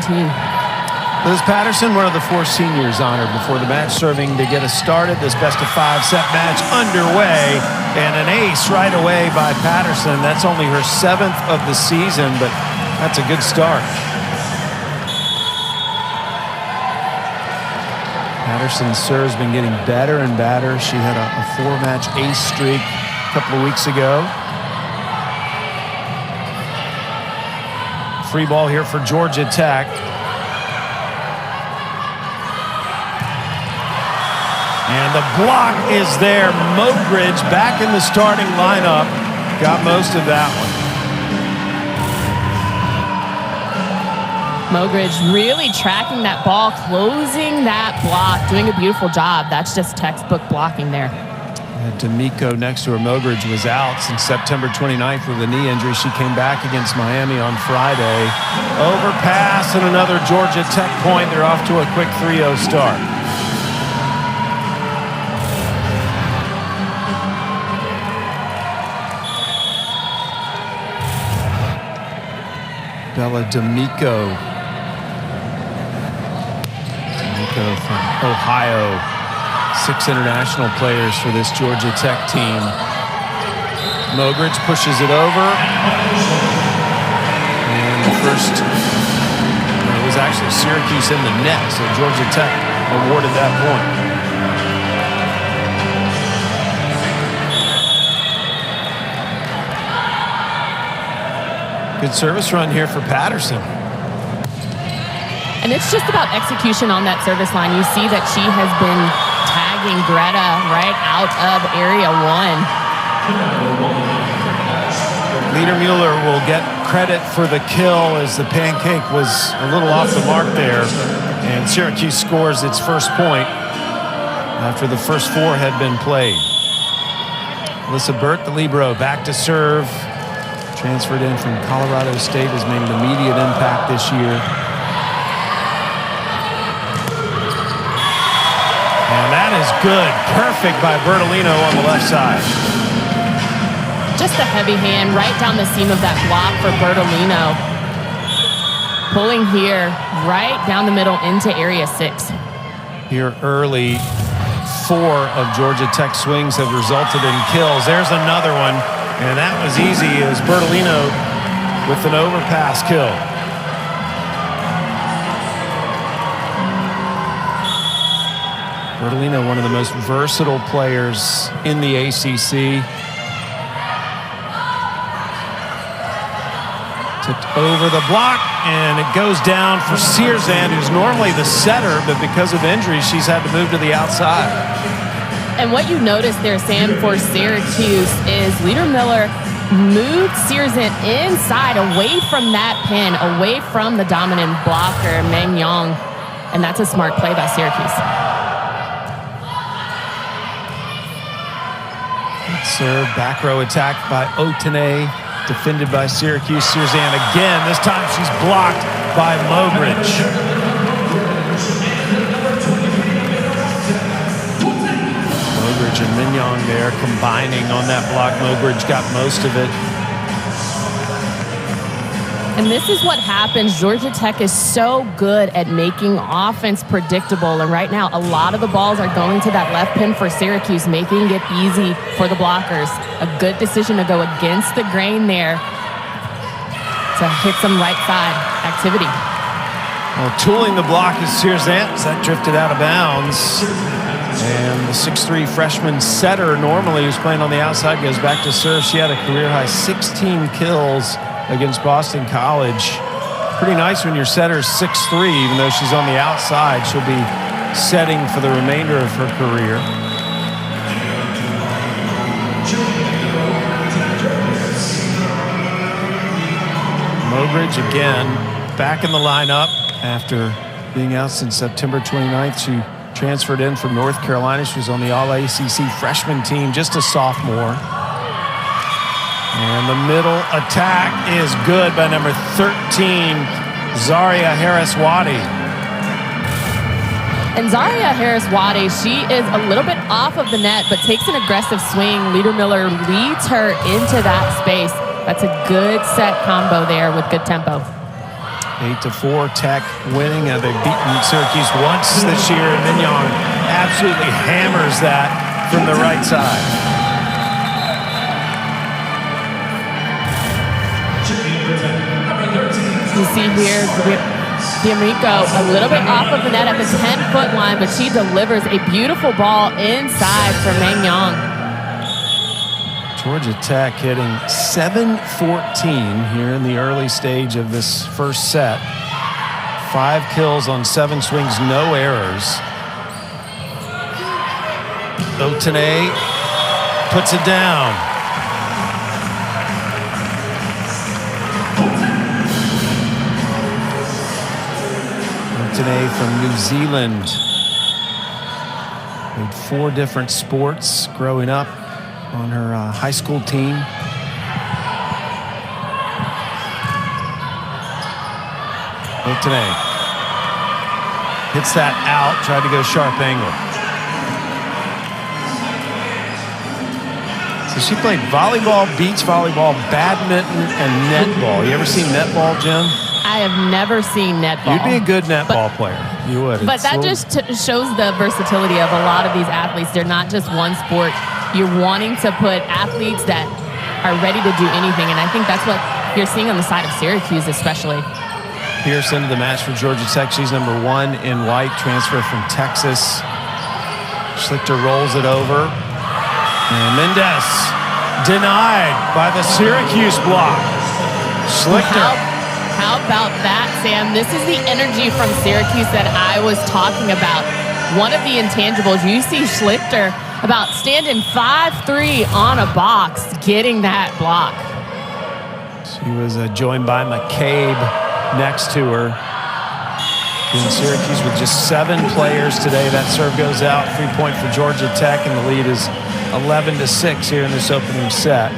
team. Liz Patterson, one of the 4 seniors honored before the match, serving to get us started. This best-of-5 set match underway, and an ace right away by Patterson. That's only her 7th of the season, but that's a good start. Patterson's serve's been getting better and better. She had a 4-match ace streak a couple of weeks ago. Free ball here for Georgia Tech. And the block is there. Mogridge back in the starting lineup. Got most of that one. Mogridge really tracking that ball, closing that block, doing a beautiful job. That's just textbook blocking there. D'Amico next to her. Mogridge was out since September 29th with a knee injury. She came back against Miami on Friday. Overpass and another Georgia Tech point. They're off to a quick 3-0 start. Bella D'Amico. D'Amico from Ohio. 6 international players for this Georgia Tech team. Mogridge pushes it over. And the first, it was actually Syracuse in the net, so Georgia Tech awarded that point. Good service run here for Patterson. And it's just about execution on that service line. You see that she has been tagging Greta right out of area 1. Liedermuller will get credit for the kill as the pancake was a little off the mark there. And Syracuse scores its first point after the first 4 had been played. Alyssa Burt, the libero, back to serve. Transferred in from Colorado State, has made an immediate impact this year. And that is good. Perfect by Bertolino on the left side. Just a heavy hand right down the seam of that block for Bertolino. Pulling here right down the middle into area 6. Here early, 4 of Georgia Tech swings have resulted in kills. There's another one. And that was easy as Bertolino with an overpass kill. Bertolino, one of the most versatile players in the ACC. Tipped over the block, and it goes down for Searzand, who's normally the setter, but because of injuries, she's had to move to the outside. And what you notice there, Sam, for Syracuse is Liedermuller moved Searzand inside, away from that pin, away from the dominant blocker, Meng Yang. And that's a smart play by Syracuse. Serve, back row attack by Otene, defended by Syracuse. Searzand again. This time she's blocked by Mogridge. Mogridge and Mignon there combining on that block. Mogridge got most of it. And this is what happens. Georgia Tech is so good at making offense predictable. And right now, a lot of the balls are going to that left pin for Syracuse, making it easy for the blockers. A good decision to go against the grain there to hit some right side activity. Well, tooling the block is Searzand. That drifted out of bounds. And the 6'3" freshman setter, normally who's playing on the outside, goes back to serve. She had a career-high 16 kills against Boston College. Pretty nice when your setter's 6'3", even though she's on the outside. She'll be setting for the remainder of her career. Mogridge again back in the lineup after being out since September 29th. She transferred in from North Carolina. She was on the All-ACC freshman team, just a sophomore. And the middle attack is good by number 13, Zaria Harris-Wadi. And Zaria Harris-Wadi, she is a little bit off of the net, but takes an aggressive swing. Liedermuller leads her into that space. That's a good set combo there with good tempo. 8-4, Tech winning. They've beaten Syracuse once this year. Mignon absolutely hammers that from the right side. You see here, D'Amico a little bit off of the net at the 10-foot line, but she delivers a beautiful ball inside for Mignon. Georgia Tech hitting .714 here in the early stage of this first set. 5 kills on 7 swings, no errors. Otene puts it down. Otene from New Zealand. Played 4 different sports growing up on her high school team. Otene hits that out, tried to go sharp angle. So she played volleyball, beach volleyball, badminton, and netball. You ever seen netball, Jim? I have never seen netball. You'd be a good netball player. You would. But that just shows the versatility of a lot of these athletes. They're not just one sport. You're wanting to put athletes that are ready to do anything, and I think that's what you're seeing on the side of Syracuse especially. Pierce into the match for Georgia Tech. She's number 1 in white, transfer from Texas. Schlichter rolls it over. And Mendez denied by the Syracuse block. Schlichter. How about that, Sam? This is the energy from Syracuse that I was talking about. One of the intangibles, you see Schlichter about standing 5'3" on a box, getting that block. She was joined by McCabe next to her. In Syracuse with just 7 players today. That serve goes out, 3-point for Georgia Tech, and the lead is 11-6 here in this opening set.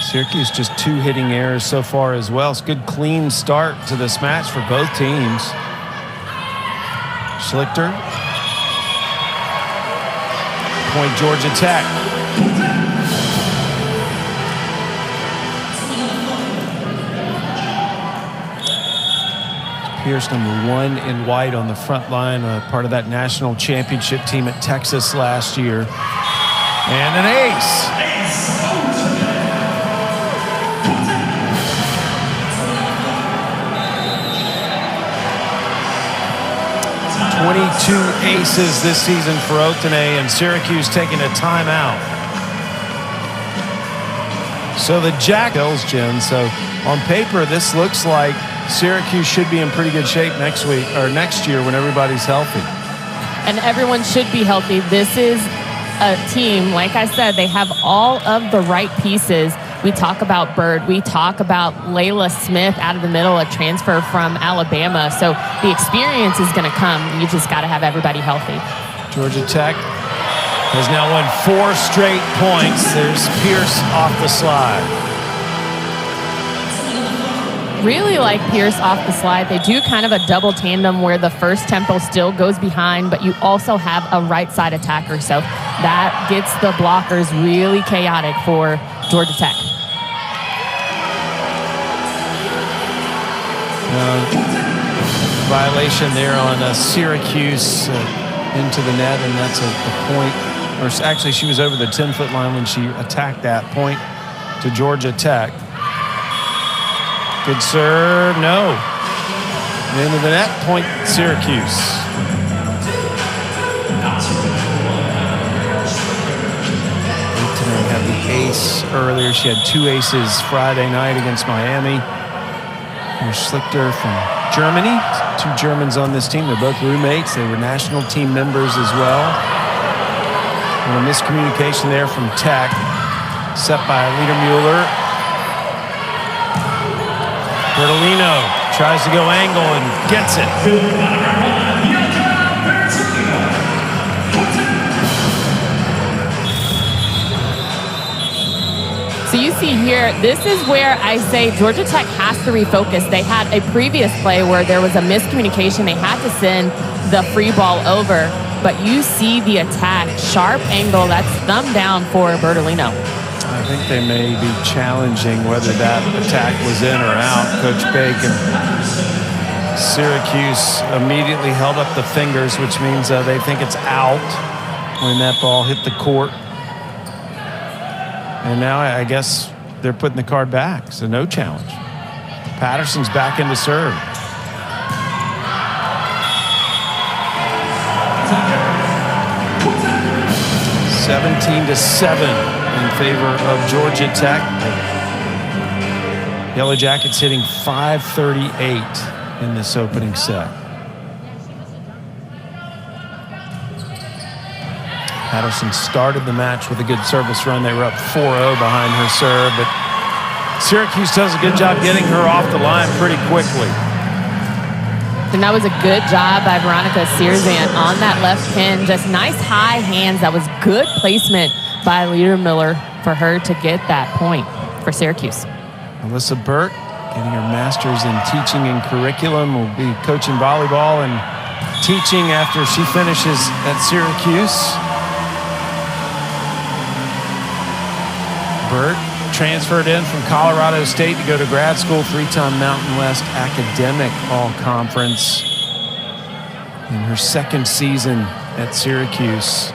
Syracuse just 2 hitting errors so far as well. It's a good clean start to this match for both teams. Schlichter. Point Georgia Tech. Pierce, number 1 in white on the front line, part of that national championship team at Texas last year. And an ace. 22 aces this season for Otene, and Syracuse taking a timeout. So the Jackals, Jen. So on paper, this looks like Syracuse should be in pretty good shape next week or next year when everybody's healthy. And everyone should be healthy. This is a team, like I said, they have all of the right pieces. We talk about Bird. We talk about Layla Smith out of the middle, a transfer from Alabama. So the experience is going to come. You just got to have everybody healthy. Georgia Tech has now won 4 straight points. There's Pierce off the slide. Really like Pierce off the slide. They do kind of a double tandem where the first tempo still goes behind, but you also have a right side attacker. So that gets the blockers really chaotic for Georgia Tech. Violation there on Syracuse into the net, and that's a point. Or actually, she was over the 10-foot line when she attacked that point to Georgia Tech. Good serve, no. Into the net, point Syracuse. Had the ace earlier. She had 2 aces Friday night against Miami. Here's Schlichter from Germany. 2 Germans on this team. They're both roommates. They were national team members as well. And a miscommunication there from Tech. Set by Liedermuller. Bertolino tries to go angle and gets it. So you see here, this is where I say Georgia Tech has to refocus. They had a previous play where there was a miscommunication. They had to send the free ball over, but you see the attack, sharp angle, that's thumb down for Bertolino. think they may be challenging whether that attack was in or out. Coach Bacon. Syracuse immediately held up the fingers, which means they think it's out when that ball hit the court. And now I guess they're putting the card back, so no challenge. Patterson's back into serve. (17-7) in favor of Georgia Tech. Yellow Jackets hitting .538 in this opening set. Patterson started the match with a good service run. They were up 4-0 behind her serve, but Syracuse does a good job getting her off the line pretty quickly. And that was a good job by Veronica Searzant on that left pin. Just nice high hands. That was good placement by Leader Miller for her to get that point for Syracuse. Alyssa Burt, getting her master's in teaching and curriculum, will be coaching volleyball and teaching after she finishes at Syracuse. Burt transferred in from Colorado State to go to grad school, three-time Mountain West academic all-conference in her second season at Syracuse.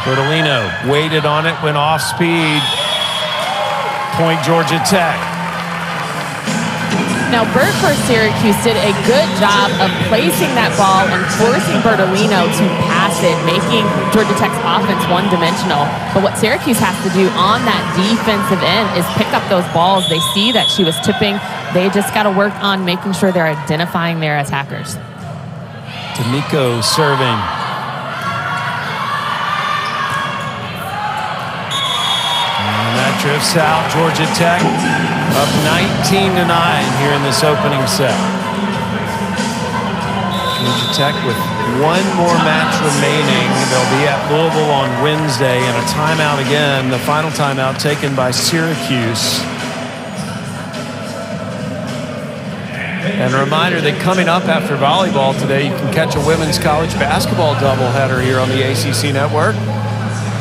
Bertolino waited on it, went off speed. Point Georgia Tech. Now, Burt for Syracuse did a good job of placing that ball and forcing Bertolino to pass it, making Georgia Tech's offense one-dimensional. But what Syracuse has to do on that defensive end is pick up those balls. They see that she was tipping. They just got to work on making sure they're identifying their attackers. D'Amico serving. And that drifts out. Georgia Tech up 19-9 here in this opening set. Georgia Tech with one more match remaining. They'll be at Louisville on Wednesday, and a timeout again, the final timeout taken by Syracuse. And a reminder that coming up after volleyball today, you can catch a women's college basketball doubleheader here on the ACC Network.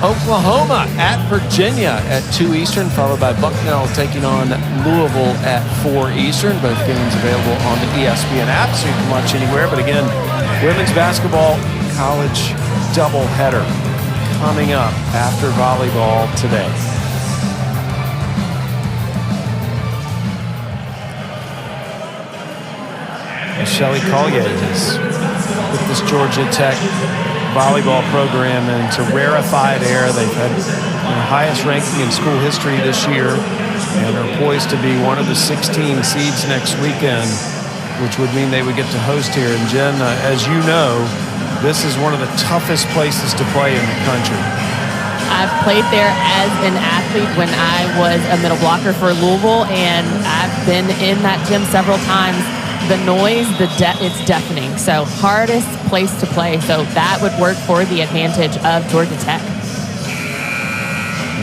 Oklahoma at Virginia at 2 Eastern, followed by Bucknell taking on Louisville at 4 Eastern. Both games available on the ESPN app, so you can watch anywhere. But again, women's basketball college doubleheader coming up after volleyball today. Shelly Collier has put this Georgia Tech volleyball program into rarefied air. They've had the highest ranking in school history this year and are poised to be one of the 16 seeds next weekend, which would mean they would get to host here. And Jen, as you know, this is one of the toughest places to play in the country. I've played there as an athlete when I was a middle blocker for Louisville, and I've been in that gym several times. The noise, it's deafening. So hardest place to play. So that would work for the advantage of Georgia Tech.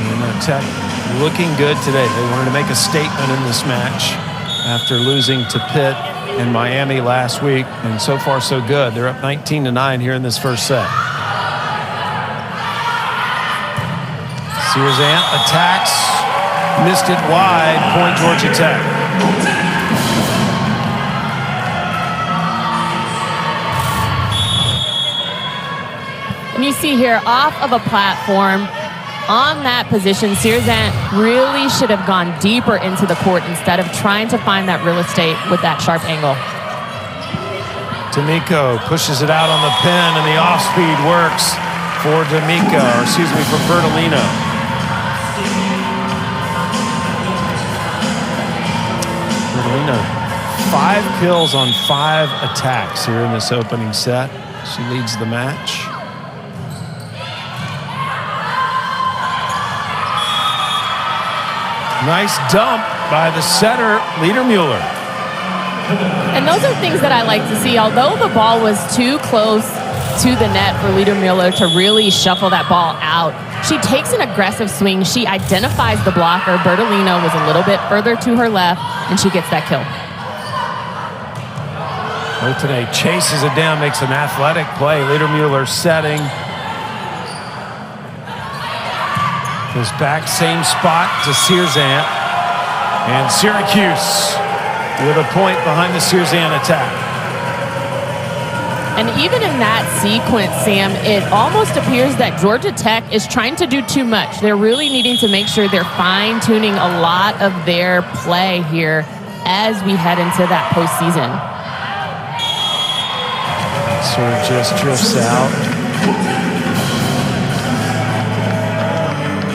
And Tech looking good today. They wanted to make a statement in this match after losing to Pitt and Miami last week. And so far, so good. They're up 19-9 here in this first set. Searzant attacks. Missed it wide. Point Georgia Tech. And you see here, off of a platform, on that position, Searzant really should have gone deeper into the court instead of trying to find that real estate with that sharp angle. D'Amico pushes it out on the pin, and the off-speed works for for Bertolino. Bertolino, 5 kills on 5 attacks here in this opening set. She leads the match. Nice dump by the setter, Liedermuller. And those are things that I like to see. Although the ball was too close to the net for Liedermuller to really shuffle that ball out, she takes an aggressive swing. She identifies the blocker. Bertolino was a little bit further to her left, and she gets that kill. Otenay chases it down, makes an athletic play. Liedermuller setting. Goes back, same spot to Syracuse. And Syracuse with a point behind the Syracuse attack. And even in that sequence, Sam, it almost appears that Georgia Tech is trying to do too much. They're really needing to make sure they're fine-tuning a lot of their play here as we head into that postseason. Sort of just drifts out.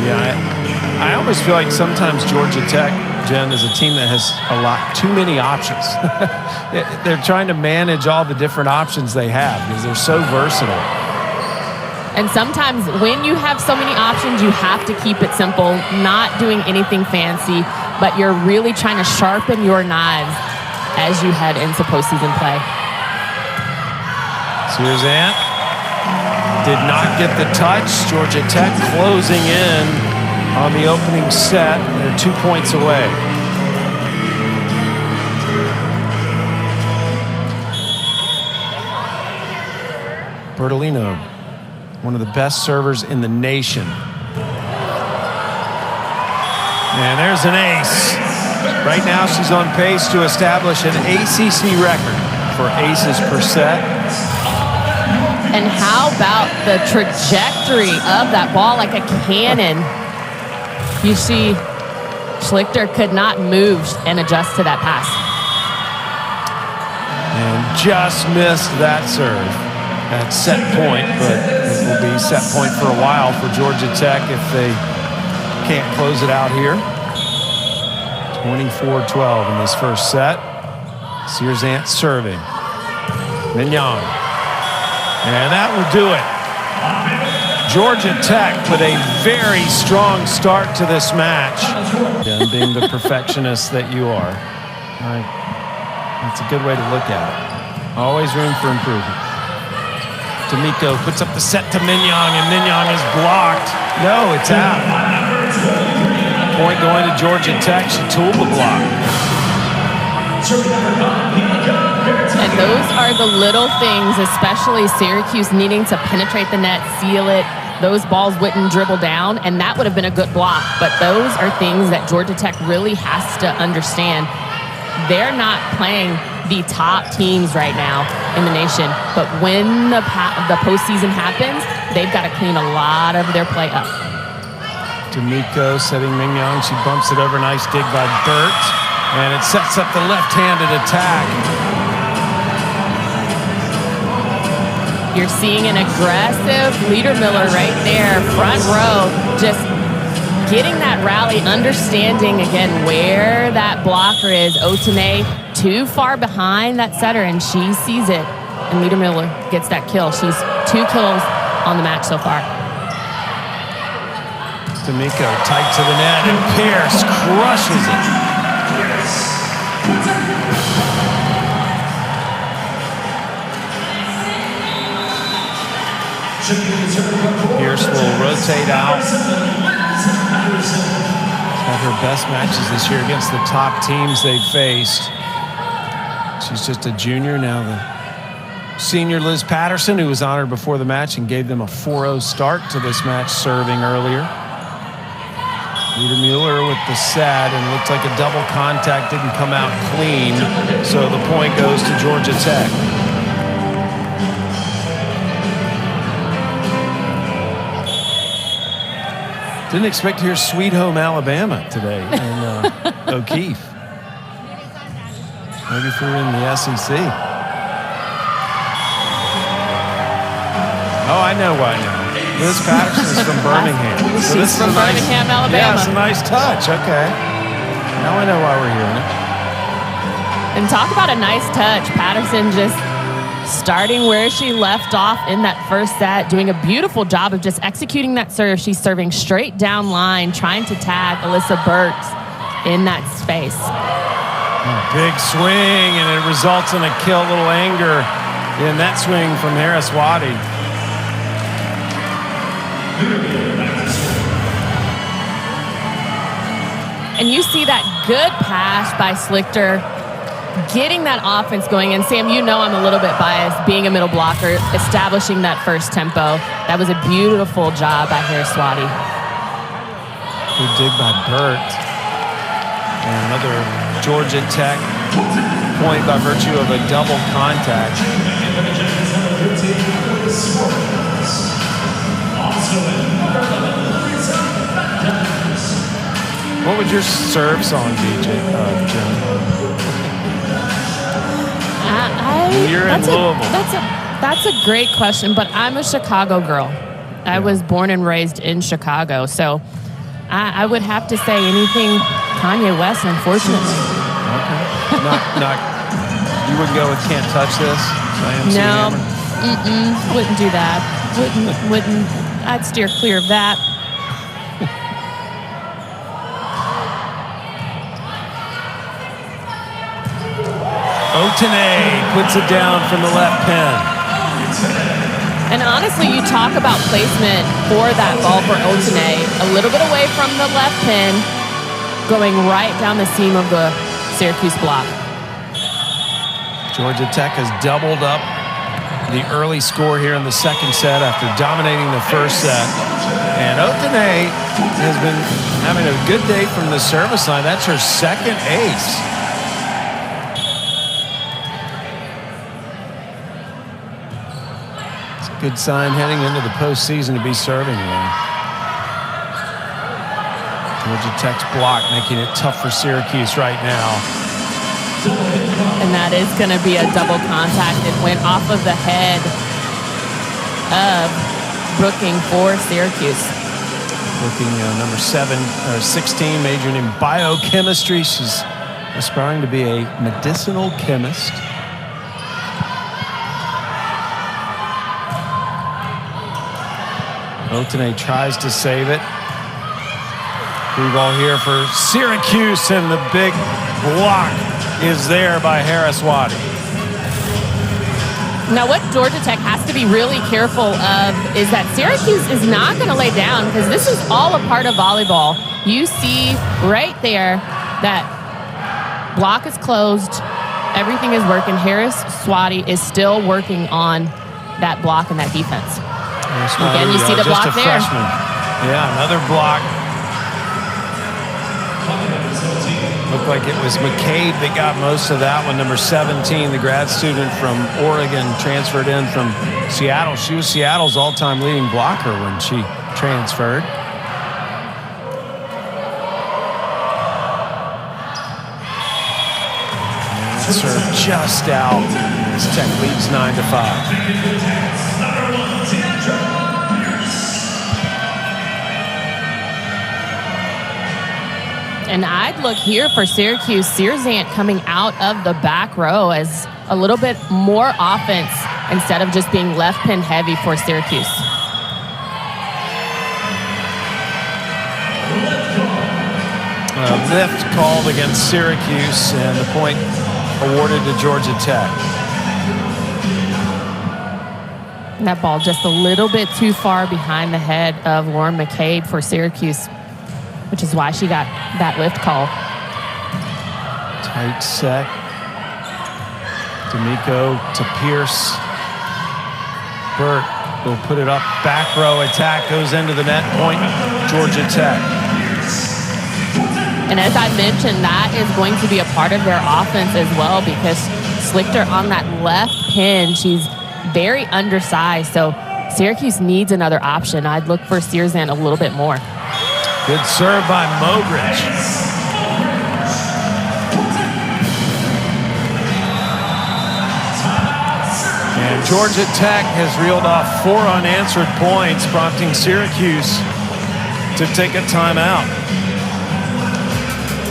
Yeah, I almost feel like sometimes Georgia Tech, Jen, is a team that has too many options. They're trying to manage all the different options they have because they're so versatile. And sometimes when you have so many options, you have to keep it simple, not doing anything fancy, but you're really trying to sharpen your knives as you head into postseason play. Syracuse did not get the touch. Georgia Tech closing in on the opening set. They're 2 points away. Bertolino, one of the best servers in the nation. And there's an ace. Right now she's on pace to establish an ACC record for aces per set. And how about the trajectory of that ball, like a cannon? You see, Schlichter could not move and adjust to that pass. And just missed that serve at set point, but it will be set point for a while for Georgia Tech if they can't close it out here. 24-12 in this first set. Syracuse serving. Mignon. And that will do it. Georgia Tech with a very strong start to this match. And being the perfectionist that you are. That's a good way to look at it. Always room for improvement. D'Amico puts up the set to Mignon, and Mignon is blocked. No, it's out. Point going to Georgia Tech. She tooled the block. And those are the little things, especially Syracuse needing to penetrate the net, seal it. Those balls wouldn't dribble down, and that would have been a good block. But those are things that Georgia Tech really has to understand. They're not playing the top teams right now in the nation, but when the postseason happens, they've got to clean a lot of their play up. D'Amico setting Mignon. She bumps it over. Nice dig by Burt. And it sets up the left-handed attack. You're seeing an aggressive Liedermuller right there, front row, just getting that rally, understanding again where that blocker is. Otenay too far behind that setter, and she sees it. And Liedermuller gets that kill. She's 2 kills on the match so far. D'Amico tight to the net, and Pierce crushes it. Pierce will rotate out. She's had her best matches this year against the top teams they've faced. She's just a junior now. The senior Liz Patterson, who was honored before the match and gave them a 4-0 start to this match, serving earlier. Liedermuller with the set, and looked like a double contact didn't come out clean, so the point goes to Georgia Tech. Didn't expect to hear Sweet Home Alabama today in O'Keefe. Maybe if we were in the SEC. Oh, I know why now. Liz Patterson is from Birmingham. So She's from Birmingham, Alabama. Yeah, it's a nice touch. Okay. Now I know why we're hearing it. And talk about a nice touch. Patterson just starting where she left off in that first set, doing a beautiful job of just executing that serve. She's serving straight down line, trying to tag Alyssa Burt in that space. Big swing, and it results in a kill. A little anger in that swing from Harris Waddy. And you see that good pass by Schlichter getting that offense going. And Sam, you know I'm a little bit biased, being a middle blocker, establishing that first tempo. That was a beautiful job by Harris Swati. Good dig by Burt. And another Georgia Tech point by virtue of a double contact. What would your serve song be, Jen? You're in Louisville. That's a great question, but I'm a Chicago girl. I was born and raised in Chicago, so I would have to say anything Kanye West, unfortunately. Okay. Not. You wouldn't go with "Can't Touch This"? No. Wouldn't do that. Wouldn't. I'd steer clear of that. Otene puts it down from the left pin. And honestly, you talk about placement for that ball for Otene. A little bit away from the left pin, going right down the seam of the Syracuse block. Georgia Tech has doubled up the early score here in the second set after dominating the first set. And Otene has been having a good day from the service line. That's her second ace. Good sign heading into the postseason to be serving well. Georgia Tech's block making it tough for Syracuse right now. And that is going to be a double contact. It went off of the head of Brooking for Syracuse. Brooking, number 16, majoring in biochemistry. She's aspiring to be a medicinal chemist. Otene tries to save it. Free ball here for Syracuse, and the big block is there by Harris Swati. Now, what Georgia Tech has to be really careful of is that Syracuse is not going to lay down, because this is all a part of volleyball. You see right there that block is closed. Everything is working. Harris Swati is still working on that block and that defense. Again, you see the block there. Freshman. Yeah, another block. Looked like it was McCabe that got most of that one. Number 17, the grad student from Oregon, transferred in from Seattle. She was Seattle's all-time leading blocker when she transferred. And serve just out. This Tech leads 9-5. And I'd look here for Syracuse. Searzant coming out of the back row as a little bit more offense instead of just being left pin heavy for Syracuse. Lift called against Syracuse, and the point awarded to Georgia Tech. That ball just a little bit too far behind the head of Lauren McCabe for Syracuse, which is why she got that lift call. Tight set. D'Amico to Pierce. Burt will put it up. Back row attack goes into the net. Point, Georgia Tech. And as I mentioned, that is going to be a part of their offense as well, because Slichter on that left pin, she's very undersized. So Syracuse needs another option. I'd look for Searzant a little bit more. Good serve by Mogridge. And Georgia Tech has reeled off 4 unanswered points, prompting Syracuse to take a timeout.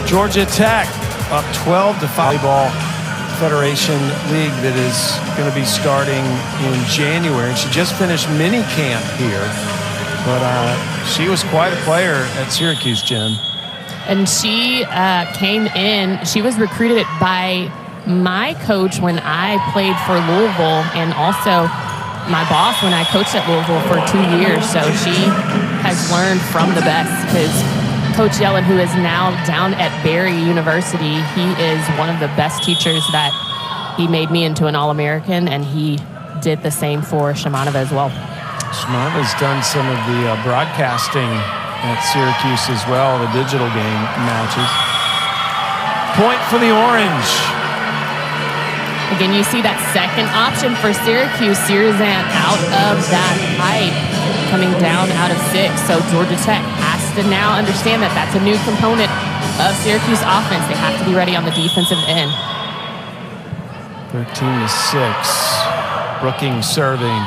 Georgia Tech up 12-5. Volleyball Federation League that is going to be starting in January. She just finished mini camp here. But she was quite a player at Syracuse, Jen. And she came in, she was recruited by my coach when I played for Louisville, and also my boss when I coached at Louisville for 2 years. So she has learned from the best, because Coach Yellen, who is now down at Barry University, he is one of the best teachers that he made me into an All-American, and he did the same for Shimanova as well. Shimanova's done some of the broadcasting at Syracuse as well, the digital game matches. Point for the Orange. Again, you see that second option for Syracuse. Syrzant out of that pipe, coming down out of 6. So Georgia Tech has to now understand that that's a new component of Syracuse offense. They have to be ready on the defensive end. 13-6. Brookings serving.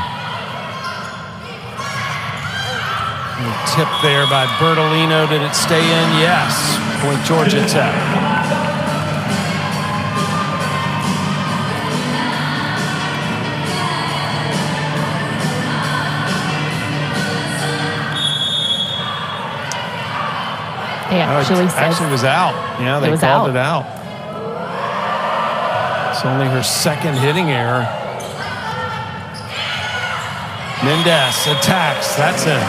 Tip there by Bertolino. Did it stay in? Yes. Point Georgia Tech. Actually was out. Yeah, they called it out. It's only her second hitting error. Mendez attacks. That's in.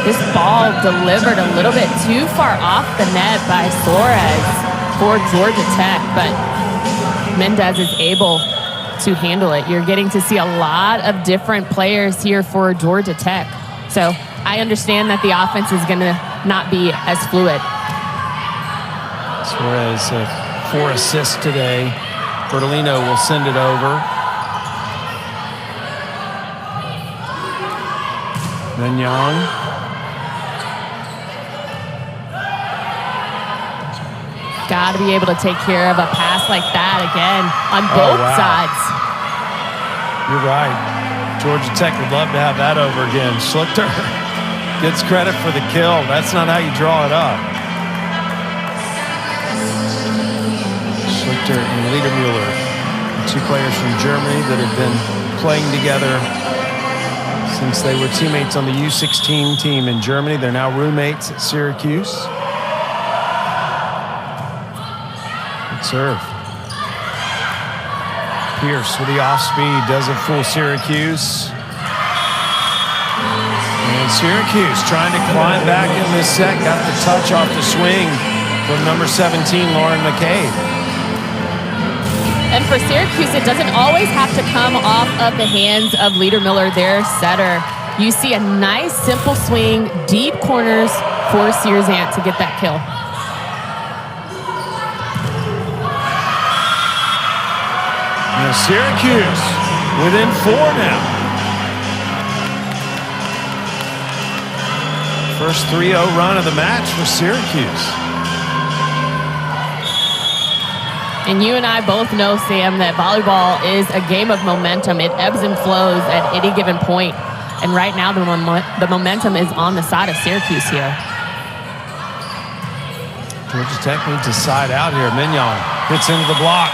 This ball delivered a little bit too far off the net by Suarez for Georgia Tech, but Mendez is able to handle it. You're getting to see a lot of different players here for Georgia Tech. So I understand that the offense is going to not be as fluid. Suarez 4 assists today. Bertolino will send it over. Mignon. Got to be able to take care of a pass like that again on both sides. You're right. Georgia Tech would love to have that over again. Schlichter gets credit for the kill. That's not how you draw it up. Schlichter and Liedermuller, two players from Germany that have been playing together since they were teammates on the U16 team in Germany. They're now roommates at Syracuse. Good serve. Pierce with the off-speed doesn't fool Syracuse. And Syracuse trying to climb back in this set. Got the touch off the swing from number 17, Lauren McCabe. And for Syracuse, it doesn't always have to come off of the hands of Liedermuller, their setter. You see a nice, simple swing, deep corners for Syrzant to get that kill. Now Syracuse within 4 now. First 3-0 run of the match for Syracuse. And you and I both know, Sam, that volleyball is a game of momentum. It ebbs and flows at any given point. And right now, the momentum is on the side of Syracuse here. Georgia Tech needs to side out here. Mignon hits into the block.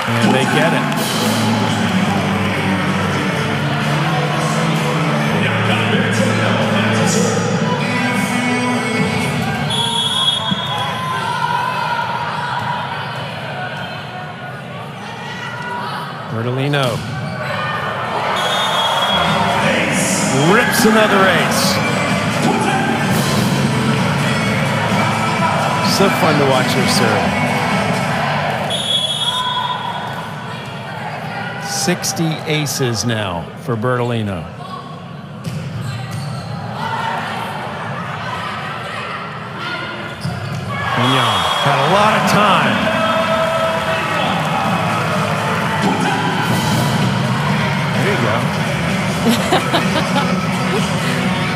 And they get it. Bertolino rips another ace. So fun to watch her serve. 60 aces now for Bertolino. Mignon had a lot of time.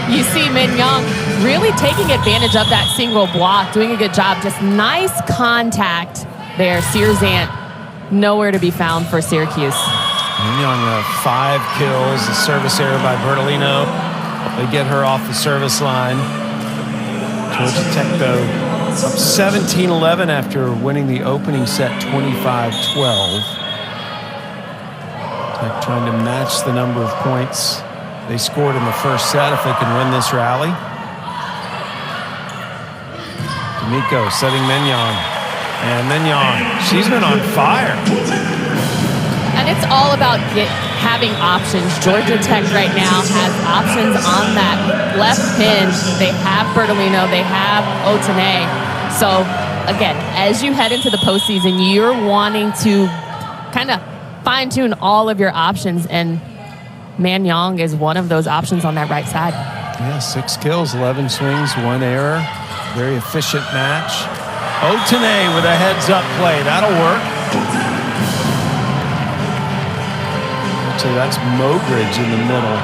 You see Mignon really taking advantage of that single block, doing a good job. Just nice contact there. Syrzant nowhere to be found for Syracuse. Mignon 5 kills, a service error by Bertolino. They get her off the service line. Georgia Tech, though, up 17-11 after winning the opening set 25-12. Tech trying to match the number of points they scored in the first set if they can win this rally. D'Amico setting Mignon. And Mignon, she's been on fire. And it's all about having options. Georgia Tech right now has options on that left pin. They have Bertolino. They have Otene. So, again, as you head into the postseason, you're wanting to kind of fine-tune all of your options, and Man Yong is one of those options on that right side. Yeah, 6 kills, 11 swings, 1 error. Very efficient match. Otene with a heads-up play. That'll work. So that's Mogridge in the middle.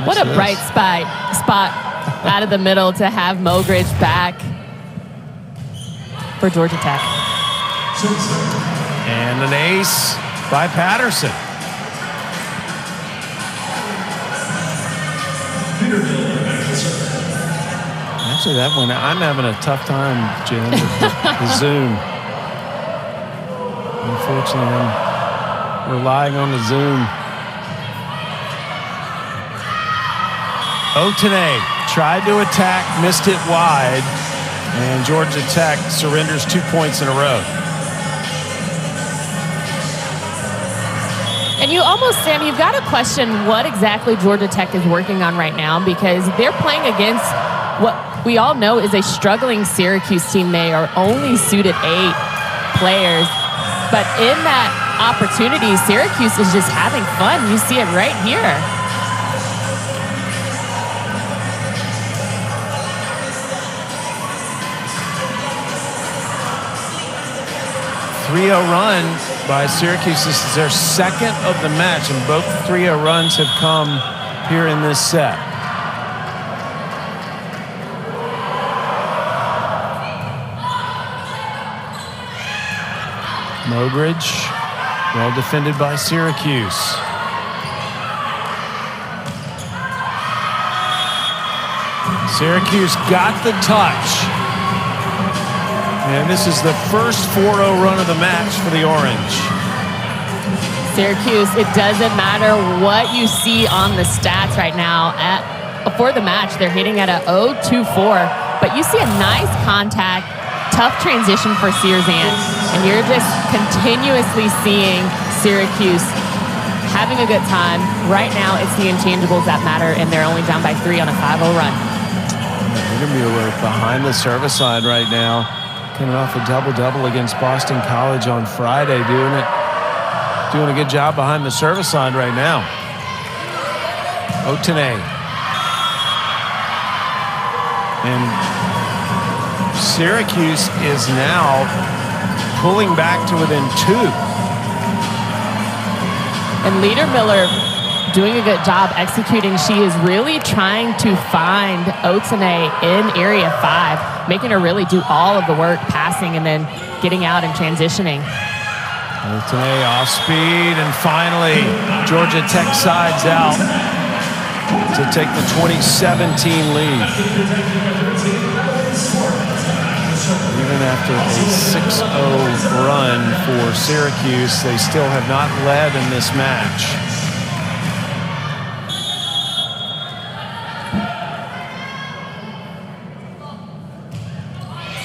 What a bright spot out of the middle to have Mogridge back for Georgia Tech. And an ace by Patterson. Actually, that one, I'm having a tough time, Jen, with the Zoom. Unfortunately, I'm relying on the Zoom. Otene tried to attack, missed it wide, and Georgia Tech surrenders 2 points in a row. And you almost, Sam, you've got to question what exactly Georgia Tech is working on right now, because they're playing against what we all know is a struggling Syracuse team. They are only suited 8 players. But in that opportunity, Syracuse is just having fun. You see it right here. .30 run by Syracuse. This is their second of the match, and both 3-0 runs have come here in this set. Mogridge, well defended by Syracuse. Syracuse got the touch. And this is the first 4-0 run of the match for the Orange. Syracuse, it doesn't matter what you see on the stats right now. Before the match, they're hitting at a 0.24, but you see a nice contact, tough transition for Searzant, and you're just continuously seeing Syracuse having a good time. Right now, it's the intangibles that matter, and they're only down by 3 on a 5-0 run. Niedermuller behind the service line right now, coming off a double-double against Boston College on Friday, doing a good job behind the service line right now. Otene. And Syracuse is now pulling back to within 2. And Niedermuller doing a good job executing. She is really trying to find Otene in area 5, making her really do all of the work, passing and then getting out and transitioning. Otene off speed, and finally Georgia Tech sides out to take the 2017 lead. Even after a 6-0 run for Syracuse, they still have not led in this match.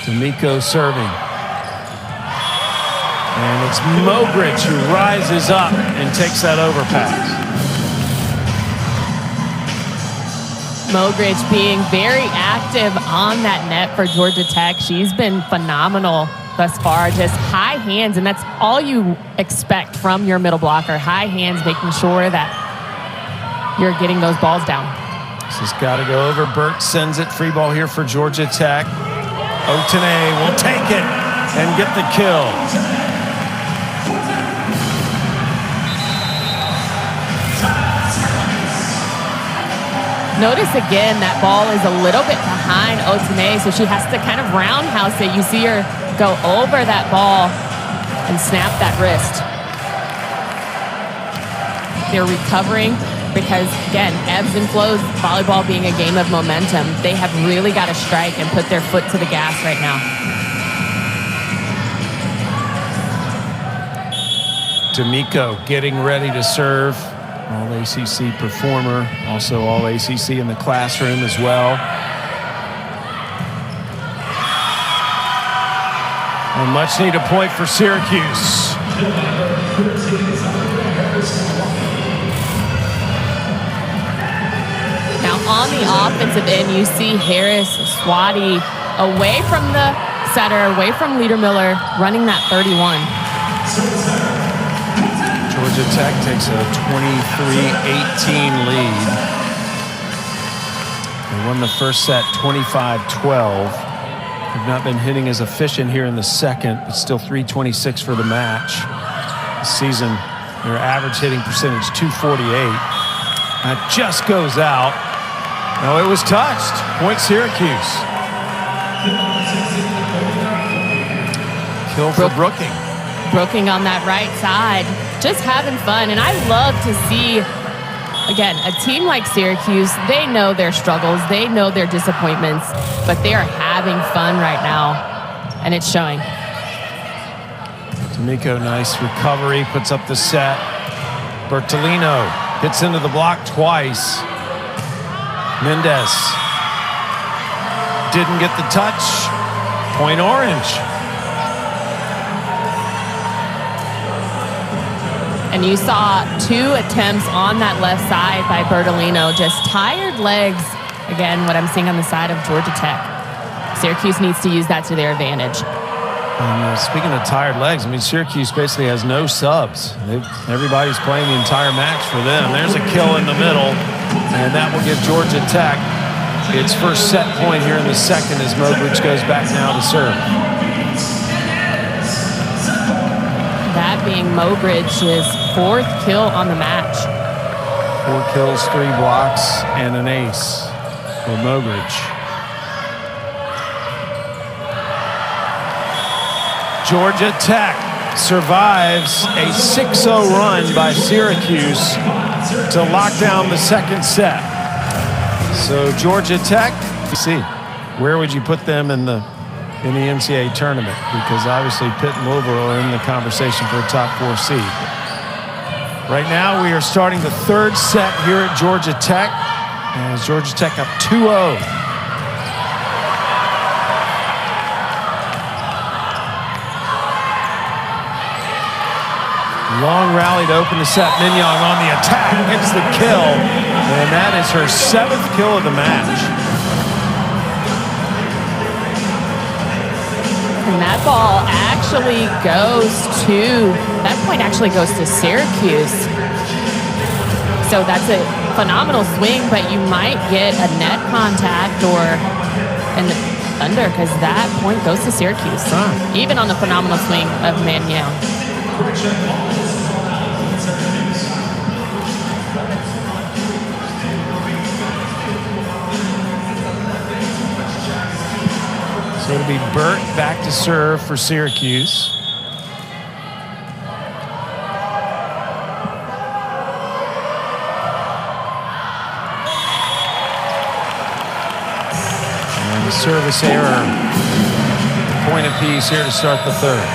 D'Amico serving. And it's Mogridge who rises up and takes that overpass. Mogridge being very active on that net for Georgia Tech. She's been phenomenal thus far. Just high hands, and that's all you expect from your middle blocker. High hands, making sure that you're getting those balls down. This has got to go over. Burt sends it. Free ball here for Georgia Tech. Otene will take it and get the kill. Notice again that ball is a little bit behind Otene, so she has to kind of roundhouse it. You see her go over that ball and snap that wrist. They're recovering because, again, ebbs and flows, volleyball being a game of momentum. They have really got to strike and put their foot to the gas right now. D'Amico getting ready to serve. All ACC performer, also all ACC in the classroom as well. A much-needed point for Syracuse. Now on the offensive end, you see Harris Swati away from the setter, away from Miller, running that 31. Georgia Tech takes a 23-18 lead. They won the first set 25-12. They've not been hitting as efficient here in the second, but still 326 for the match. This season, their average hitting percentage 248. That just goes out. No, it was touched. Point Syracuse. Kill for Brooking. Brooking on that right side, just having fun. And I love to see, again, a team like Syracuse, they know their struggles, they know their disappointments, but they are having fun right now, and it's showing. D'Amico, nice recovery, puts up the set. Bertolino hits into the block twice. Mendez didn't get the touch. Point Orange. And you saw 2 attempts on that left side by Bertolino, just tired legs. Again, what I'm seeing on the side of Georgia Tech. Syracuse needs to use that to their advantage. And speaking of tired legs, I mean, Syracuse basically has no subs. Everybody's playing the entire match for them. There's a kill in the middle, and that will give Georgia Tech its first set point here in the second as Mogridge goes back now to serve. That being Mogridge's 4th kill on the match. 4 kills, 3 blocks, and an ace for Mogridge. Georgia Tech survives a 6-0 run by Syracuse to lock down the second set. So Georgia Tech, you see, where would you put them in the NCAA tournament? Because obviously Pitt and Louisville are in the conversation for a top 4 seed. Right now we are starting the 3rd set here at Georgia Tech, as Georgia Tech up 2-0. Long rally to open the set. Mignon on the attack, hits the kill, and that is her 7th kill of the match. And that ball actually goes to, that point actually goes to Syracuse. So that's a phenomenal swing, but you might get a net contact or an under, because that point goes to Syracuse. Even on the phenomenal swing of Mignon. So it'll be Burt back to serve for Syracuse. And the service error. Point apiece here to start the 3rd.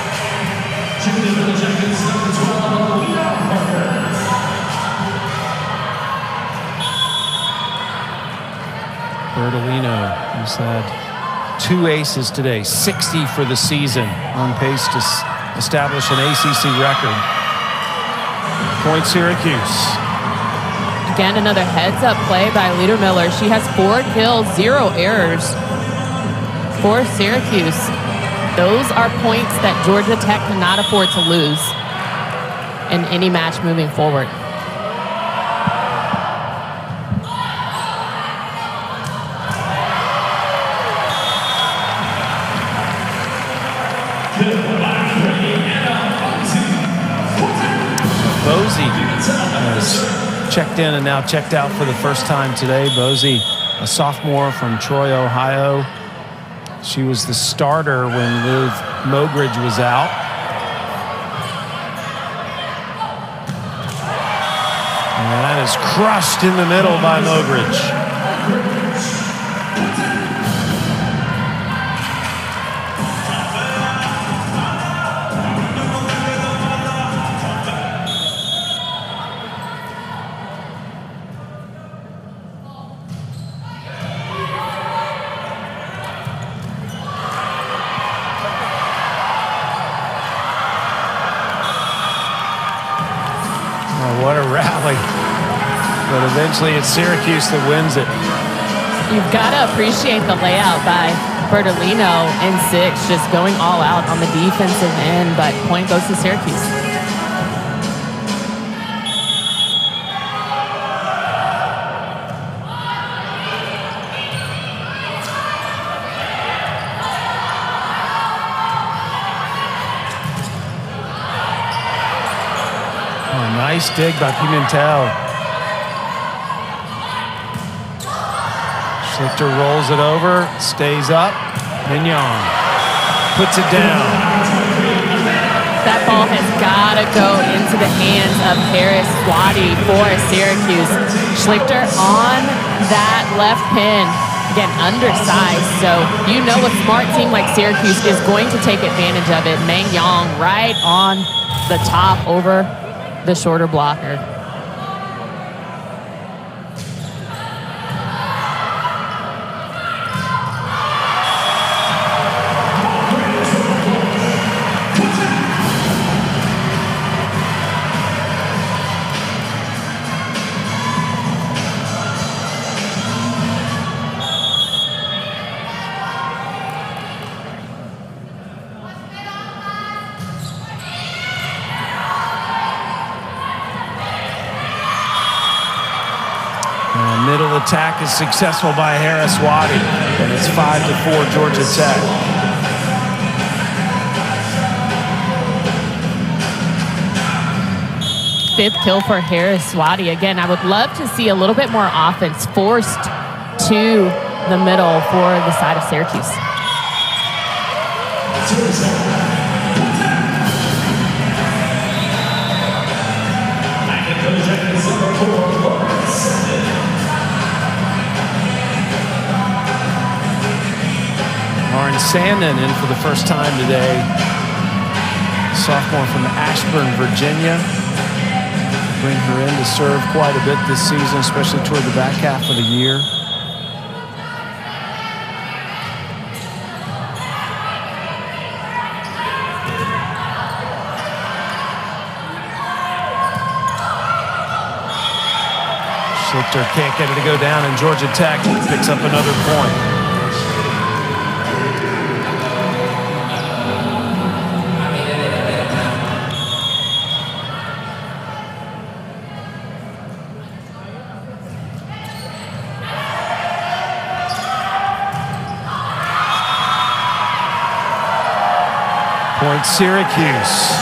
Bertolino, who's had 2 aces today, 60 for the season, on pace to establish an ACC record. Point Syracuse. Again, another heads-up play by Miller. She has 4 kills, 0 errors for Syracuse. Those are points that Georgia Tech cannot afford to lose in any match moving forward. Boese has checked in and now checked out for the first time today. Boese, a sophomore from Troy, Ohio. She was the starter when Liv Mogridge was out. And that is crushed in the middle by Mogridge. what a rally. But eventually it's Syracuse that wins it. You've got to appreciate the layout by Bertolino in 6, just going all out on the defensive end, but point goes to Syracuse. Nice dig by Pimentel. Schlichter rolls it over, stays up. Mignon puts it down. That ball has got to go into the hands of Harris Swati for Syracuse. Schlichter on that left pin. Again, undersized, so you know a smart team like Syracuse is going to take advantage of it. Mignon right on the top over the shorter blocker. Middle attack is successful by Harris Swati, and it's 5-4 Georgia Tech. Fifth kill for Harris Swati. Again, I would love to see a little bit more offense forced to the middle for the side of Syracuse. Lauren Sandin in for the first time today. Sophomore from Ashburn, Virginia. Bring her in to serve quite a bit this season, especially toward the back half of the year. Schlichter can't get it to go down, and Georgia Tech picks up another point. Point Syracuse.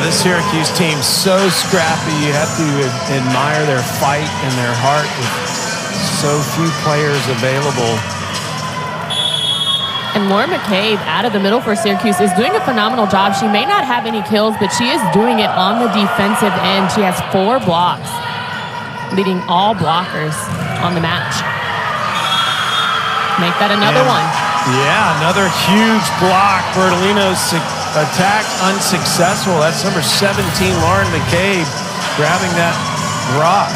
This Syracuse team so scrappy. You have to admire their fight and their heart with so few players available. And Laura McCabe out of the middle for Syracuse is doing a phenomenal job. She may not have any kills, but she is doing it on the defensive end. She has 4 blocks, leading all blockers on the match. Make that another one. Yeah, another huge block. Bertolino's attack unsuccessful. That's number 17, Lauren McCabe, grabbing that rock.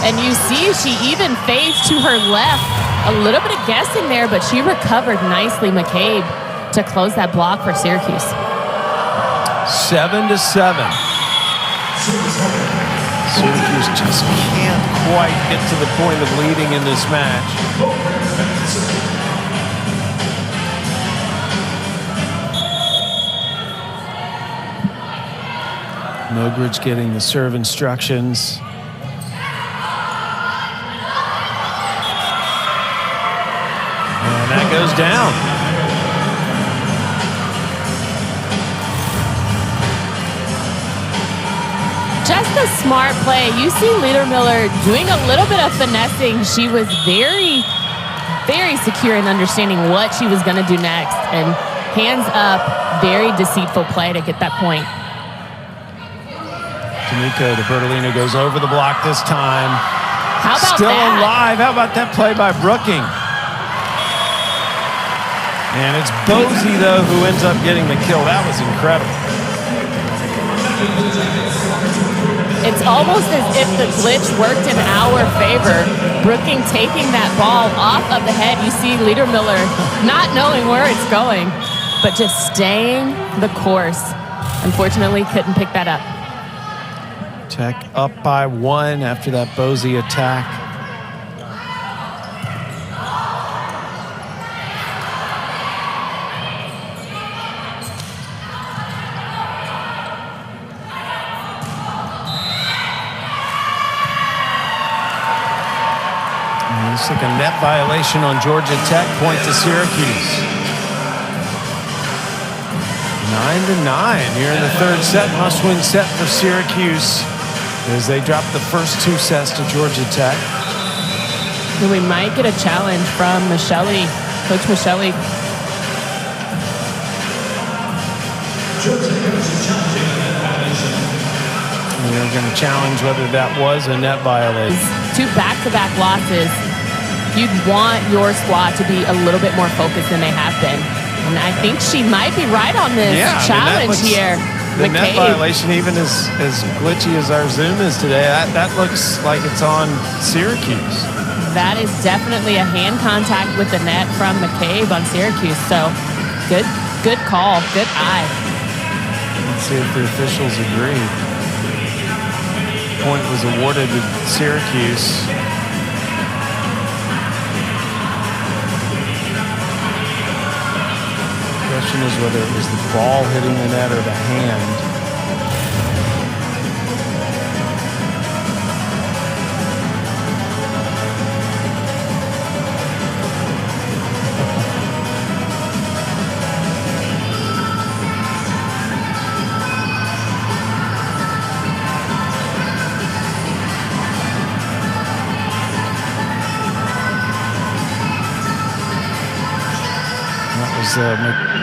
And you see she even fades to her left. A little bit of guessing there, but she recovered nicely, McCabe, to close that block for Syracuse. 7-7. Syracuse just can't quite get to the point of leading in this match. Mogridge getting the serve instructions. And that goes down. Just a smart play. You see Ledermiller doing a little bit of finessing. She was very, very secure in understanding what she was going to do next. And hands up, very deceitful play to get that point. D'Amico to Bertolino, goes over the block this time. How about Still that? alive. How about that play by Brooking? And it's Bosie, though, who ends up getting the kill. That was incredible. It's almost as if the glitch worked in our favor. Brooking taking that ball off of the head. You see Liedermiller not knowing where it's going, but just staying the course. Unfortunately, couldn't pick that up. Tech up by 1 after that Bosie attack. Looks like a net violation on Georgia Tech. Point to Syracuse. 9-9 here in the third set. Must-win set for Syracuse as they drop the first 2 sets to Georgia Tech. And we might get a challenge from Michelli, Coach Michelli. They're going to challenge whether that was a net violation. 2 back-to-back losses. You'd want your squad to be a little bit more focused than they have been. And I think she might be right on this challenge here. The net violation, even as glitchy as our Zoom is today, that looks like it's on Syracuse. That is definitely a hand contact with the net from McCabe on Syracuse. So good call, good eye. Let's see if the officials agree. Point was awarded to Syracuse. The question is whether it was the ball hitting the net or the hand.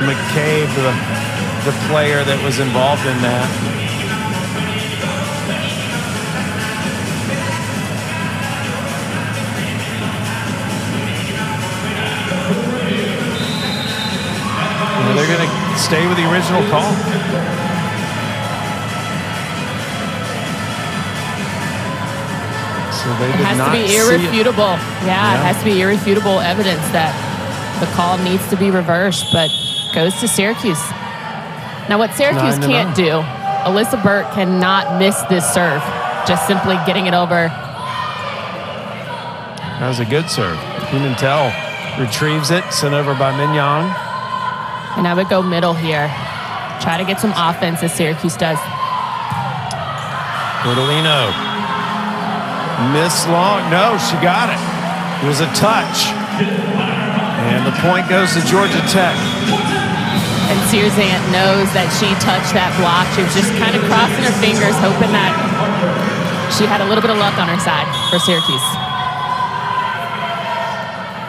McCabe, the player that was involved in that. And they're going to stay with the original call. So they did not see it. It has to be irrefutable. Yeah, it has to be irrefutable evidence that the call needs to be reversed, but goes to Syracuse. Now, what Syracuse can't do, Alyssa Burt cannot miss this serve. Just simply getting it over. That was a good serve. Pimentel retrieves it, sent over by Mignon. And I would go middle here. Try to get some offense as Syracuse does. Portolino. Miss long. No, she got it. It was a touch. And the point goes to Georgia Tech. And Syracuse knows that she touched that block. She was just kind of crossing her fingers, hoping that she had a little bit of luck on her side for Syracuse.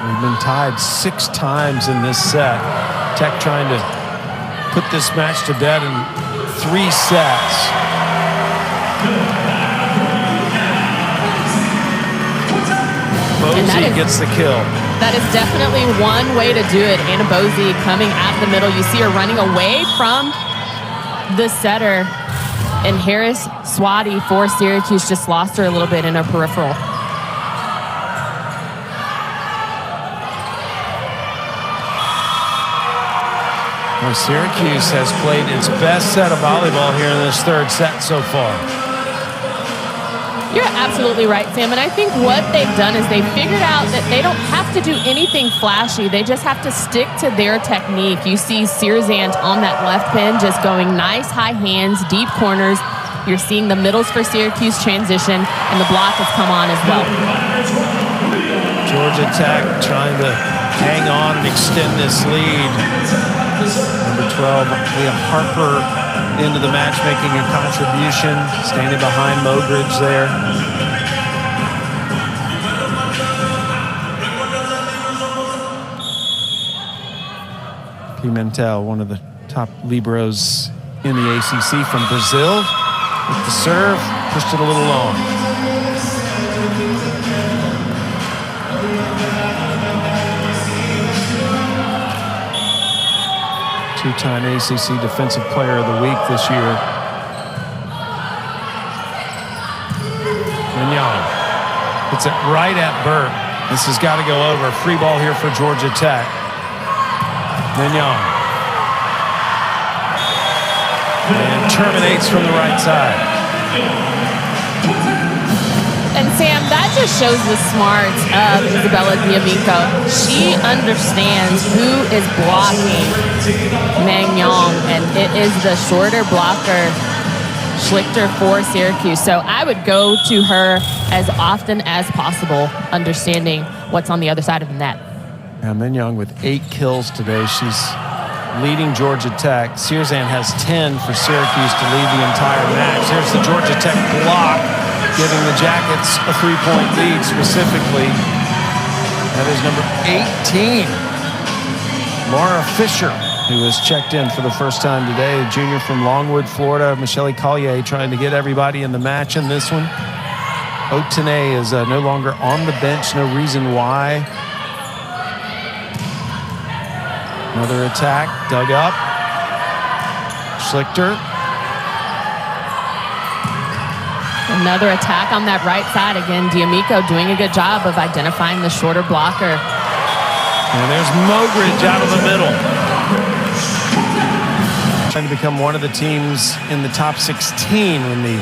We've been tied 6 times in this set. Tech trying to put this match to bed in 3 sets. Bosie gets the kill. That is definitely one way to do it. Anna Bosie coming at the middle. You see her running away from the setter. And Harris Swati for Syracuse just lost her a little bit in her peripheral. Well, Syracuse has played its best set of volleyball here in this 3rd set so far. You're absolutely right, Sam. And I think what they've done is they've figured out that they don't have to do anything flashy. They just have to stick to their technique. You see Syracuse on that left pin just going nice high hands, deep corners. You're seeing the middles for Syracuse transition, and the block has come on as well. Georgia Tech trying to hang on and extend this lead. Number 12, Leah Harper, into the match, making a contribution, standing behind Modridge there. Pimentel, one of the top liberos in the ACC from Brazil, with the serve, pushed it a little long. Two-time ACC Defensive Player of the Week this year. Mignon hits it right at Burt. This has got to go over. Free ball here for Georgia Tech. Mignon. And terminates from the right side. And Sam, that just shows the smarts of Isabella D'Amico. She understands who is blocking Mignon, and it is the shorter blocker, Schlichter, for Syracuse. So I would go to her as often as possible, understanding what's on the other side of the net. Now Mignon with 8 kills today. She's leading Georgia Tech. Syracuse has 10 for Syracuse to lead the entire match. There's the Georgia Tech block, giving the Jackets a 3-point lead specifically. That is number 18, Laura Fisher, who has checked in for the first time today. A junior from Longwood, Florida. Michelle Collier trying to get everybody in the match in this one. Otene is no longer on the bench. No reason why. Another attack, dug up. Schlichter. Another attack on that right side. Again, D'Amico doing a good job of identifying the shorter blocker. And there's Mogridge out of the middle. Trying to become one of the teams in the top 16 when the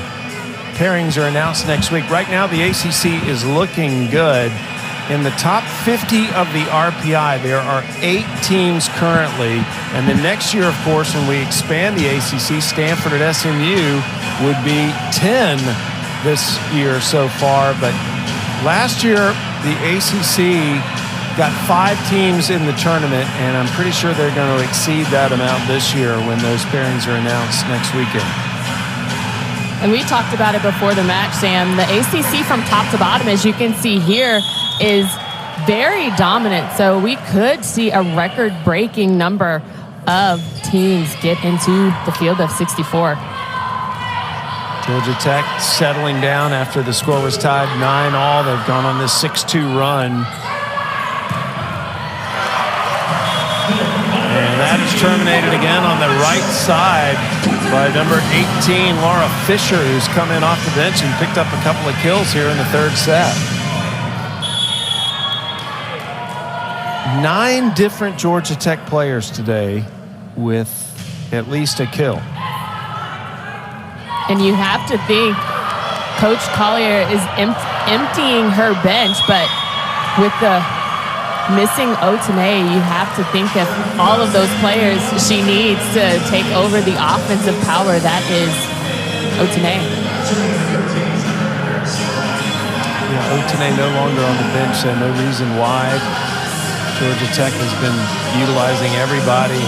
pairings are announced next week. Right now, the ACC is looking good. In the top 50 of the RPI, there are 8 teams currently. And then next year, of course, when we expand the ACC, Stanford at SMU would be 10 this year so far. But last year, the ACC got 5 teams in the tournament, and I'm pretty sure they're going to exceed that amount this year when those pairings are announced next weekend. And we talked about it before the match, Sam. The ACC from top to bottom, as you can see here, is very dominant. So we could see a record-breaking number of teams get into the field of 64. Georgia Tech settling down after the score was tied 9-all. They've gone on this 6-2 run. And that is terminated again on the right side by number 18, Laura Fisher, who's come in off the bench and picked up a couple of kills here in the third set. 9 different Georgia Tech players today with at least a kill. And you have to think Coach Collier is emptying her bench, but with the missing Otene, you have to think of all of those players she needs to take over the offensive power that is Otene. Yeah, Otene no longer on the bench, so no reason why. Georgia Tech has been utilizing everybody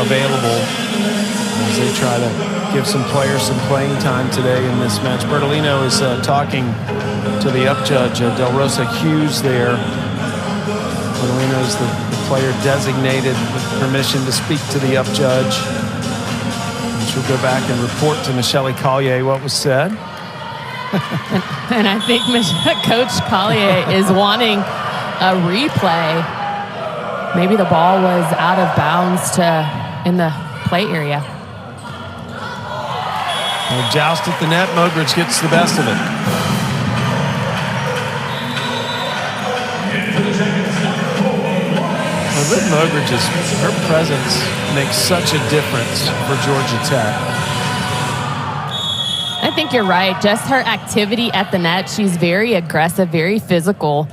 available as they try to give some players some playing time today in this match. Bertolino is talking to the up judge, Del Rosa Hughes there. Bertolino is the player designated with permission to speak to the up judge. And she'll go back and report to Michelle Collier what was said. And I think Coach Collier is wanting a replay. Maybe the ball was out of bounds in the play area. A joust at the net. Mogridge gets the best of it. Well, Liv Mogridge, her presence makes such a difference for Georgia Tech. I think you're right. Just her activity at the net, she's very aggressive, very physical.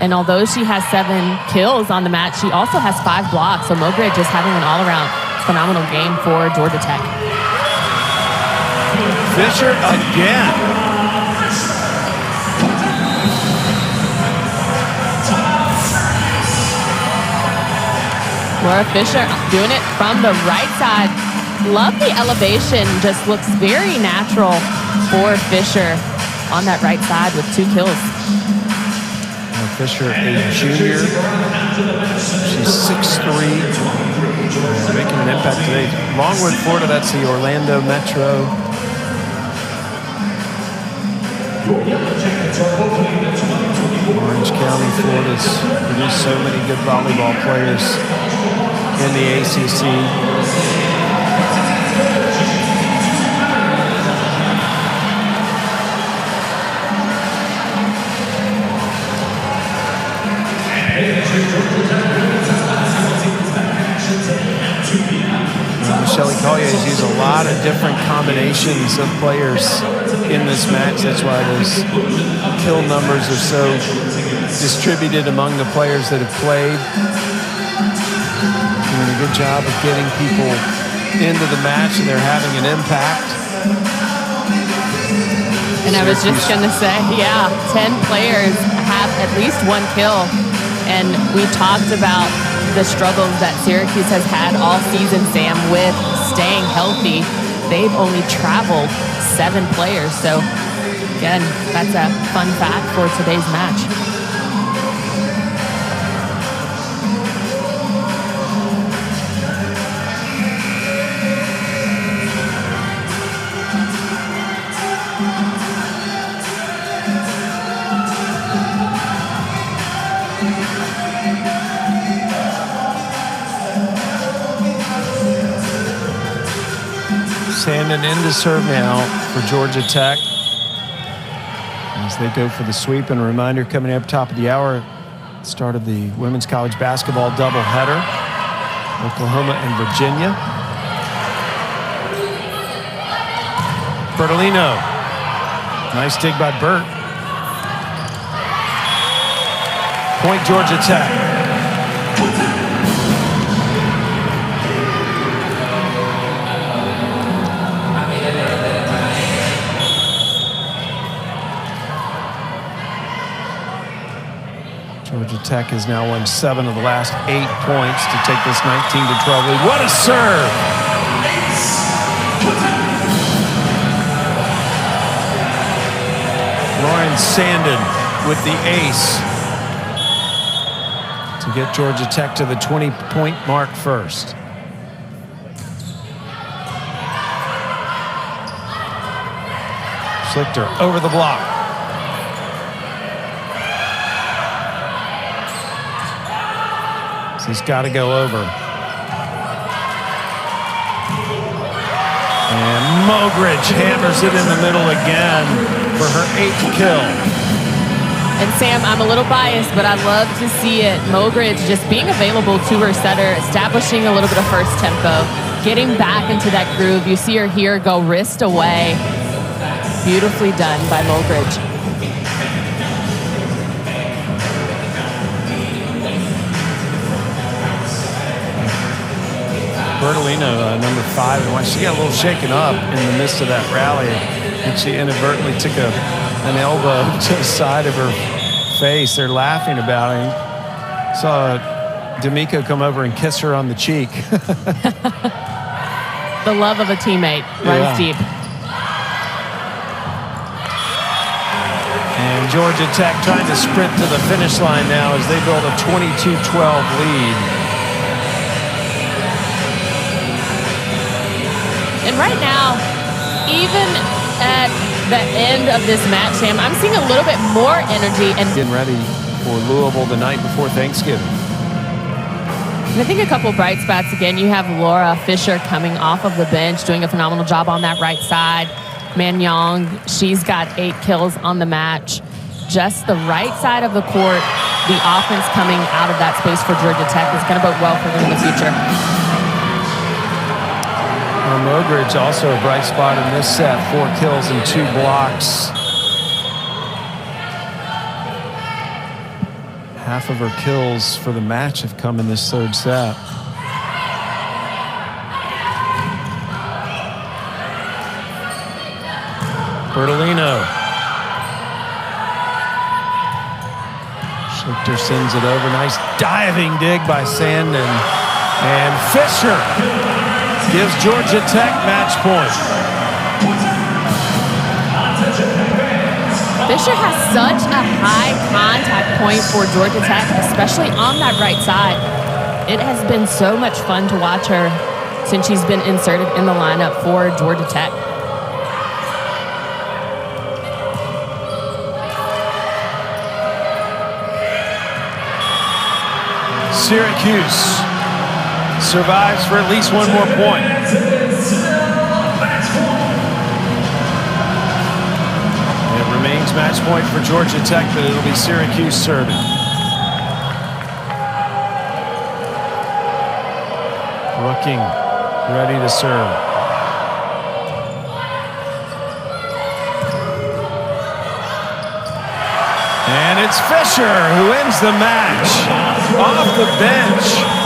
And although she has 7 kills on the match, she also has 5 blocks. So Mogridge is having an all-around phenomenal game for Georgia Tech. Fisher again. Laura Fisher doing it from the right side. Love the elevation. Just looks very natural for Fisher on that right side with 2 kills. Fisher, a junior. She's 6'3", making an impact today. Longwood, Florida, that's the Orlando Metro. Orange County, Florida's produced so many good volleyball players in the ACC. Michelle Collier has used a lot of different combinations of players in this match. That's why those kill numbers are so distributed among the players that have played. Doing a good job of getting people into the match, and they're having an impact. And I was just going to say, yeah, 10 players have at least one kill. And we talked about the struggles that Syracuse has had all season, Sam, with staying healthy. They've only traveled 7 players. So, again, that's a fun fact for today's match. Sandin in to serve now for Georgia Tech as they go for the sweep. And a reminder coming up top of the hour, start of the women's college basketball doubleheader, Oklahoma and Virginia. Bertolino, nice dig by Bert. Point Georgia Tech. Georgia Tech has now won 7 of the last 8 points to take this 19-12 lead. What a serve! Lauren Sandin with the ace to get Georgia Tech to the 20-point mark first. Schlichter over the block. He's got to go over. And Mogridge hammers it in the middle again for her 8th kill. And Sam, I'm a little biased, but I love to see it. Mogridge just being available to her setter, establishing a little bit of first tempo, getting back into that groove. You see her here go wrist away. Beautifully done by Mogridge. Bertolino, number 5, and she got a little shaken up in the midst of that rally, and she inadvertently took an elbow to the side of her face. They're laughing about it. Saw D'Amico come over and kiss her on the cheek. The love of a teammate runs deep. And Georgia Tech trying to sprint to the finish line now as they build a 22-12 lead. And right now, even at the end of this match, Sam, I'm seeing a little bit more energy. And getting ready for Louisville the night before Thanksgiving. And I think a couple bright spots. Again, you have Laura Fisher coming off of the bench, doing a phenomenal job on that right side. Manyong, she's got 8 kills on the match. Just the right side of the court, the offense coming out of that space for Georgia Tech is going to bode well for them in the future. Mogridge also a bright spot in this set, 4 kills and 2 blocks. Half of her kills for the match have come in this 3rd set. Bertolino. Schlichter sends it over. Nice diving dig by Sandin. And Fisher gives Georgia Tech match point. Fisher has such a high contact point for Georgia Tech, especially on that right side. It has been so much fun to watch her since she's been inserted in the lineup for Georgia Tech. Syracuse survives for at least one more point. It remains match point for Georgia Tech, but it'll be Syracuse serving. Looking ready to serve. And it's Fisher who ends the match off the bench.